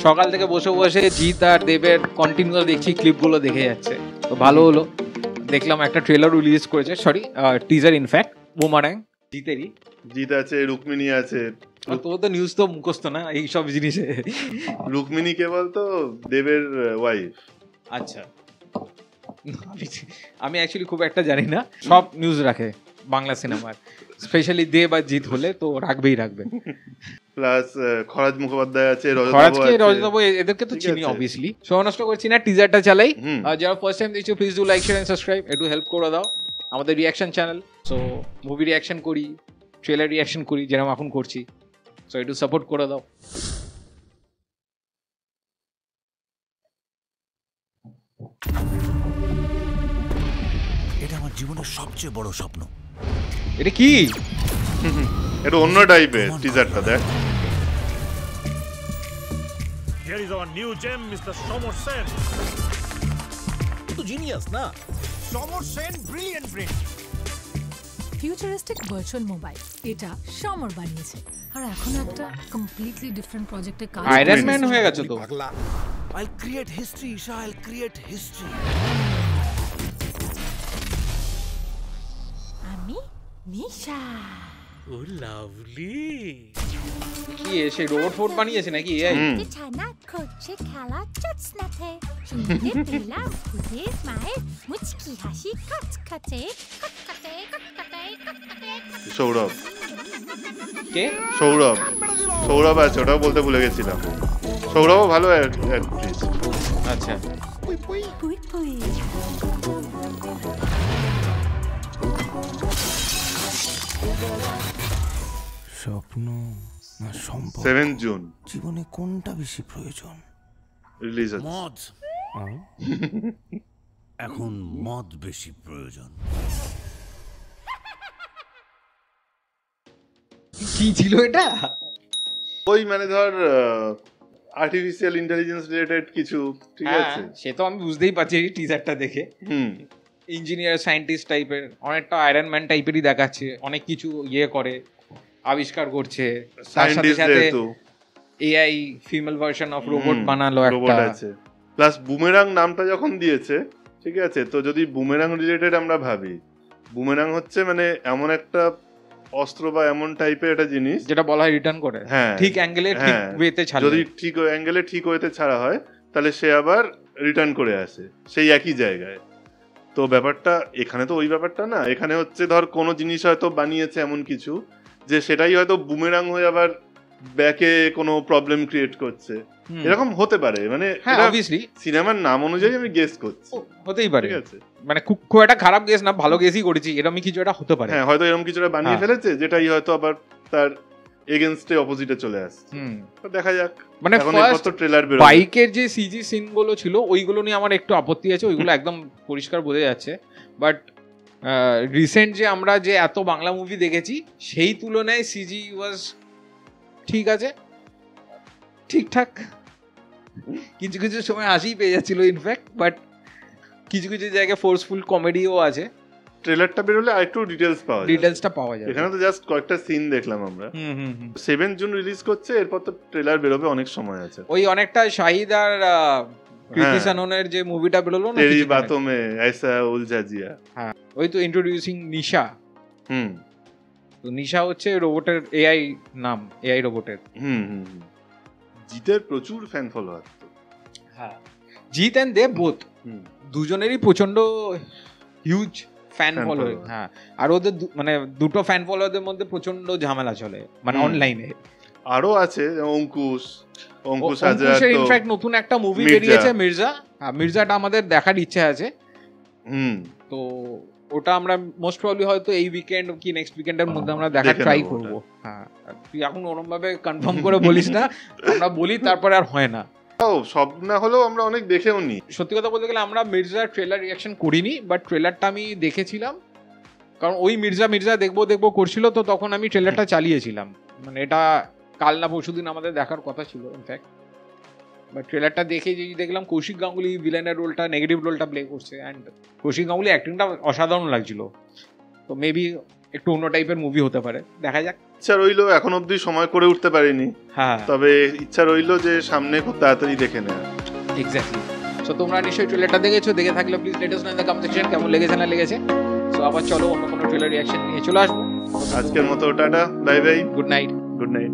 সকাল থেকে বসে বসে জিৎ আর দেবের কন্টিনিউয়াস দেখছি ক্লিপগুলো দেখে যাচ্ছে, তো ভালো হলো। দেখলাম একটা ট্রেলার রিলিজ করেছে, সরি টিজার ইনফ্যাক্ট, বুমারাং জিতেরই। জিৎ আছে, রুক্মিণী আছে। তোর তো নিউজ তো মুখস্থ না এইসব জিনিসে। রুক্মিণী কে বলতো? দেবের ওয়াইফ। আচ্ছা, আমি অ্যাকচুয়ালি খুব একটা জানি না, সব নিউজ রাখে বাংলা সিনেমার, স্পেশালি দেব আর জিৎ হলে তো রাখবেই রাখবে। প্লাস খরাজ মুখোপাধ্যায় আছে, রজতাবু, এদেরকে তো চিনি অবভিয়াসলি। সময় নষ্ট করছি না, টিজারটা চালাই। যারা ফার্স্ট টাইম দেখছো please do like, share and subscribe, একটু হেল্প করে দাও। আমাদের reaction channel, so movie reaction করি, ট্রেলার রিঅ্যাকশন করি যেরকম এখন করছি, সো একটু সাপোর্ট করে দাও। এটা আমার জীবনের সবচেয়ে বড় স্বপ্ন। এটা কি? এটা অন্য টাইপের টিজারটা দেখ। Here is our new gem, Mr. Somar Sen. তো জিনিয়াস না? Somar Sen, brilliant brain. Futuristic virtual mobile, এটা সমর বানিয়েছে, আর এখন একটা কমপ্লিটলি ডিফারেন্ট প্রজেক্টে কাজ। আয়রন ম্যান হয়ে গেছে তো। I'll create history, Isha, I'll create history. আমি নিশা। Oh, lovely. কি এসে রোবট ফোর্ট বানিয়েছে নাকি এআই? ছানা করছে খেলা চোৎস্নাতে, শুনতে পেলাম খুদের মায়ের মুচকি হাসি খচখচে খটখটে খটখটে খটখটে। সৌরভ কে? সৌরভ আছে, ওটাও বলতে ভুলে গেছিলাম। সৌরভও ভালো অ্যাক্ট্রেস। আচ্ছা, পুই পুই পুই। স্বপ্ন না সম্পদ? 7 জুন জীবনে কোনটা বেশি প্রয়োজন? রিলিজ হচ্ছে। মদ। এখন মদ বেশি প্রয়োজন। কি ছিল এটা? ওই মানে ধর আর্টিফিশিয়াল ইন্টেলিজেন্স রিলেটেড কিছু, ঠিক আছে? সে তো আমি বুঝতেই পারছি টিজারটা দেখে। ইঞ্জিনিয়ার সায়েন্টিস্ট টাইপের, অনেকটা আয়রন ম্যান টাইপেরই দেখাচ্ছে, অনেক কিছু ইয়ে করে আবিষ্কার করছে, তার সাথে সাথে AI female version of robot বানালো একটা আছে। প্লাস বুমেরাং নামটা যখন দিয়েছে, ঠিক আছে, তো যদি বুমেরাং রিলেটেড আমরা ভাবি, বুমেরাং হচ্ছে মানে এমন একটা অস্ত্র বা এমন টাইপের একটা জিনিস যেটা বলা হয় রিটার্ন করে, ঠিক অ্যাঙ্গেলে ঠিক ওয়েতে ছাড়া, যদি ঠিক অ্যাঙ্গেলে ঠিক ওয়েতে ছাড়া হয় তাহলে সে আবার রিটার্ন করে আসে সেই একই জায়গায়। তো ব্যাপারটা এখানে তো ওই ব্যাপারটা না, এখানে হচ্ছে ধর কোনো জিনিস হয়তো বানিয়েছে এমন কিছু যে সেটাই হয়তো বুমেরাং হয়ে আবার ব্যাকে কোনো প্রবলেম ক্রিয়েট করছে, এরকম হতে পারে। মানে সিনেমার নাম অনুযায়ী আমি গেস করছি, হতেই পারে, ঠিক আছে, মানে খুব একটা খারাপ গেস না, ভালো গেসই করেছি, এরকম কিছু একটা হতে পারে। হ্যাঁ, হয়তো এরকম কিছুটা বানিয়ে ফেলেছে যেটাই হয়তো আবার তার এগেইনস্টে অপোজিটে চলে আসছে। তো দেখা যাক। মানে ফার্স্ট ট্রেলার বের, বাইকের যে সিজি সিন গুলো ছিল ওইগুলো নিয়ে আমার একটু আপত্তি আছে, ওইগুলো একদম পরিষ্কার বোঝা যাচ্ছে। বাট রিসেন্ট যে আমরা যে এত বাংলা মুভি দেখেছি সেই তুলনায় সিজি ওয়াজ ঠিক আছে, ঠিকঠাক। কিছু কিছু সময় হাসিই পেয়ে যাচ্ছিল ইনফ্যাক্ট, বাট কিছু কিছু জায়গায় ফোর্সফুল কমেডিও আছে। ট্রেলারটা বেরোলে আরেকটু ডিটেইলসটা পাওয়া যায়। এখানে তো জাস্ট কয়েকটা সিন দেখলাম আমরা। 7 জুন রিলিজ করছে, এরপর তো ট্রেলার বেরোবে, অনেক সময় আছে। ওই অনেকটা শাহিদ আর কৃতি সাননের যে মুভিটা বেরোলো না, তেরি বাতোं में ऐसा उलझा जिया, হ্যাঁ, ওই তো ইন্ট্রোডিউসিং নিশা। তো নিশা হচ্ছে রোবটের এআই নাম, এআই রোবটের। জিতের প্রচুর ফ্যান ফলোয়ার। হ্যাঁ, জিৎ এন্ড দেব বোথ, দুজনেরই প্রচন্ড হিউজ ফ্যান ফলোয়ার। হ্যাঁ, আর ওদের মানে দুটো ফ্যান ফলোয়ারদের মধ্যে প্রচন্ড ঝামেলা চলে, মানে অনলাইনে। আরো আছে অঙ্কুশ হাজরা, তো ইনফ্যাক্ট নতুন একটা মুভি বেরিয়েছে মির্জা। হ্যাঁ, মির্জাটা আমাদের দেখার ইচ্ছে আছে। তো ওটা আমরা মোস্ট প্রবাবলি হয়তো এই উইকেন্ড কি নেক্সট উইকেন্ডের মধ্যে আমরা দেখা ট্রাই করব। হ্যাঁ, তুই এখন ওরকম ভাবে কনফার্ম করে বলিস না, আমরা বলি তারপরে আর হয় না। সব না হলেও আমরা অনেক দেখেও নি। সত্যি কথা বলতে গেলে আমরা মির্জার ট্রেলার রিঅ্যাকশন করিনি, বাট ট্রেলারটা আমি দেখেছিলাম, কারণ ওই মির্জা দেখবো করছিল, তো তখন আমি ট্রেলারটা চালিয়েছিলাম। মানে এটা কাল না পরশুদিন আমাদের দেখার কথা ছিল ইনফ্যাক্ট, বাট ট্রেলারটা দেখে যে দেখলাম কৌশিক গাঙ্গুলি ভিলেনের রোলটা, নেগেটিভ রোলটা প্লে করছে, অ্যান্ড কৌশিক গাঙ্গুলি অ্যাক্টিংটা অসাধারণ লাগছিল। তো মেবি একটু অন্য টাইপের মুভি হতে পারে, দেখা যাক। ইচ্ছা রইলো, এখন অবধি সময় করে উঠতে পারিনি, হ্যাঁ তবে ইচ্ছা রইলো যে সামনে খুব তাড়াতাড়ি দেখে নেওয়া। এক্স্যাক্টলি। সো তোমরা নিশ্চয়ই ট্রেলারটা দেখেছো, দেখে থাকলে please let us no in the comment section কেমন লেগেছে না লেগেছে। সো আবার চলো অন্য কোনো ট্রেলার রিঅ্যাকশন নিয়ে চলে আসবো। আজকের মতো tata, bye bye, good night. Good night.